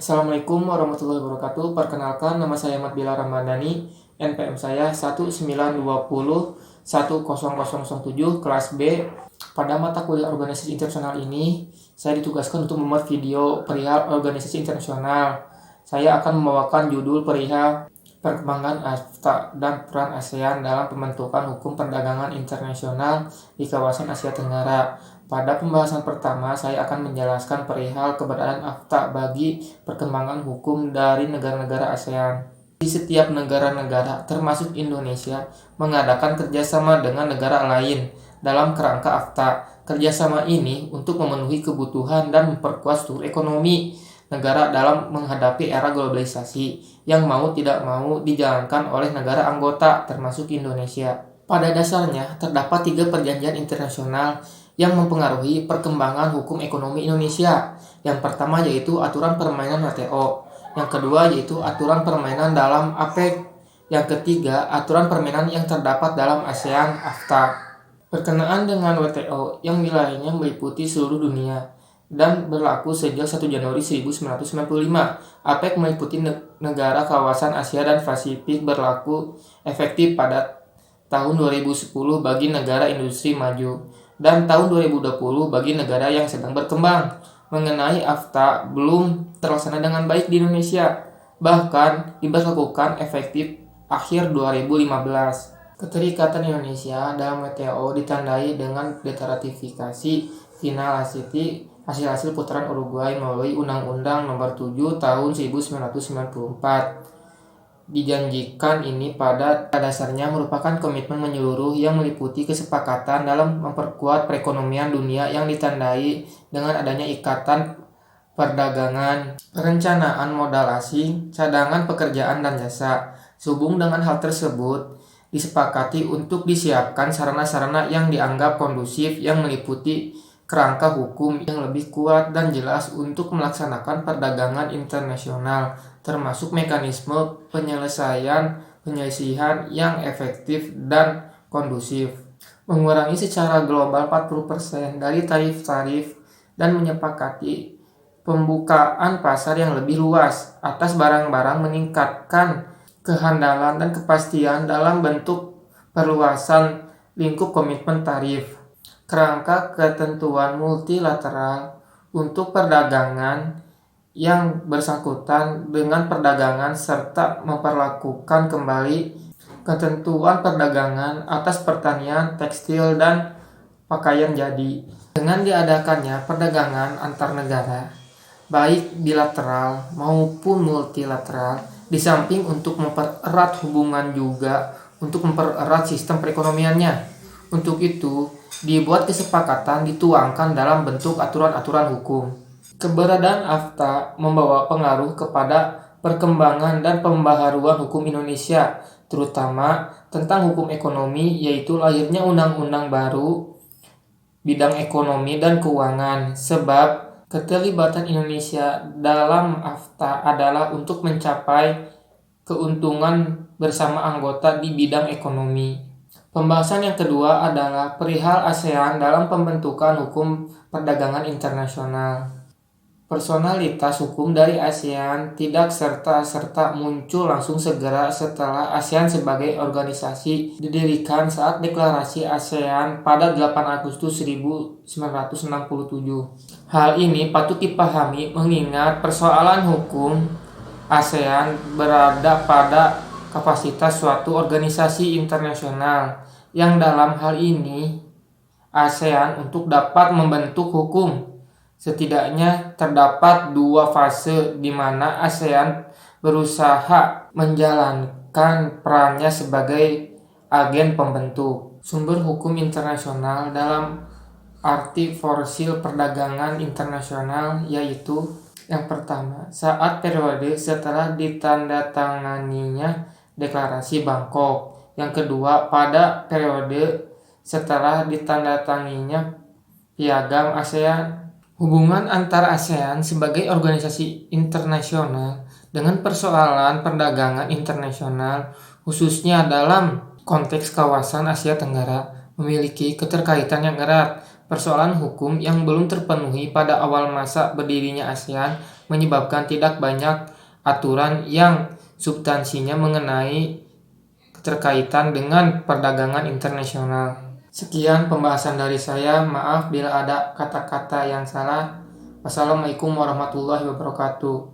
Assalamualaikum warahmatullahi wabarakatuh. Perkenalkan, nama saya Ahmad Bila Ramadhani. NPM saya 19201007 kelas B. Pada mata kuliah organisasi internasional ini, saya ditugaskan untuk membuat video perihal organisasi internasional. Saya akan membawakan judul perihal perkembangan AFTA dan peran ASEAN dalam pembentukan hukum perdagangan internasional di kawasan Asia Tenggara. Pada pembahasan pertama, saya akan menjelaskan perihal keberadaan AFTA bagi perkembangan hukum dari negara-negara ASEAN. Di setiap negara-negara, termasuk Indonesia, mengadakan kerjasama dengan negara lain dalam kerangka AFTA. Kerjasama ini untuk memenuhi kebutuhan dan memperkuat struktur ekonomi negara dalam menghadapi era globalisasi yang mau tidak mau dijalankan oleh negara anggota, termasuk Indonesia. Pada dasarnya, terdapat 3 perjanjian internasional yang mempengaruhi perkembangan hukum ekonomi Indonesia. Yang pertama yaitu aturan permainan WTO. Yang kedua yaitu aturan permainan dalam APEC. Yang ketiga, aturan permainan yang terdapat dalam ASEAN AFTA. Berkenaan dengan WTO yang wilayahnya meliputi seluruh dunia dan berlaku sejak 1 Januari 1995. APEC meliputi negara kawasan Asia dan Pasifik berlaku efektif pada tahun 2010 bagi negara industri maju dan tahun 2020 bagi negara yang sedang berkembang. Mengenai AFTA belum terlaksana dengan baik di Indonesia, bahkan diberlakukan efektif akhir 2015. Keterikatan Indonesia dalam WTO ditandai dengan data ratifikasi final hasil putaran Uruguay melalui Undang-Undang Nomor 7 Tahun 1994. Dijanjikan ini pada dasarnya merupakan komitmen menyeluruh yang meliputi kesepakatan dalam memperkuat perekonomian dunia yang ditandai dengan adanya ikatan perdagangan, perencanaan modal asing, cadangan pekerjaan dan jasa. Sehubung dengan hal tersebut, disepakati untuk disiapkan sarana-sarana yang dianggap kondusif yang meliputi kerangka hukum yang lebih kuat dan jelas untuk melaksanakan perdagangan internasional, termasuk mekanisme penyelesaian yang efektif dan kondusif, mengurangi secara global 40% dari tarif-tarif dan menyepakati pembukaan pasar yang lebih luas atas barang-barang, meningkatkan kehandalan dan kepastian dalam bentuk perluasan lingkup komitmen tarif, kerangka ketentuan multilateral untuk perdagangan yang bersangkutan dengan perdagangan serta memperlakukan kembali ketentuan perdagangan atas pertanian, tekstil, dan pakaian jadi. Dengan diadakannya perdagangan antar negara, baik bilateral maupun multilateral, di samping untuk mempererat hubungan juga untuk mempererat sistem perekonomiannya. Untuk itu, dibuat kesepakatan dituangkan dalam bentuk aturan-aturan hukum. Keberadaan AFTA membawa pengaruh kepada perkembangan dan pembaharuan hukum Indonesia, terutama tentang hukum ekonomi, yaitu lahirnya undang-undang baru bidang ekonomi dan keuangan, sebab keterlibatan Indonesia dalam AFTA adalah untuk mencapai keuntungan bersama anggota di bidang ekonomi. Pembahasan yang kedua adalah perihal ASEAN dalam pembentukan hukum perdagangan internasional. Personalitas hukum dari ASEAN tidak serta-serta muncul langsung segera setelah ASEAN sebagai organisasi didirikan saat Deklarasi ASEAN pada 8 Agustus 1967. Hal ini patut dipahami mengingat persoalan hukum ASEAN berada pada kapasitas suatu organisasi internasional yang dalam hal ini ASEAN untuk dapat membentuk hukum. Setidaknya terdapat 2 fase di mana ASEAN berusaha menjalankan perannya sebagai agen pembentuk sumber hukum internasional dalam arti forsil perdagangan internasional, yaitu yang pertama, saat periode setelah ditandatanganinya Deklarasi Bangkok. Yang kedua, pada periode setelah ditandatanganinya Piagam ASEAN. Hubungan antara ASEAN sebagai organisasi internasional dengan persoalan perdagangan internasional, khususnya dalam konteks kawasan Asia Tenggara, memiliki keterkaitan yang erat. Persoalan hukum yang belum terpenuhi pada awal masa berdirinya ASEAN menyebabkan tidak banyak aturan yang substansinya mengenai keterkaitan dengan perdagangan internasional. Sekian pembahasan dari saya. Maaf bila ada kata-kata yang salah. Wassalamualaikum warahmatullahi wabarakatuh.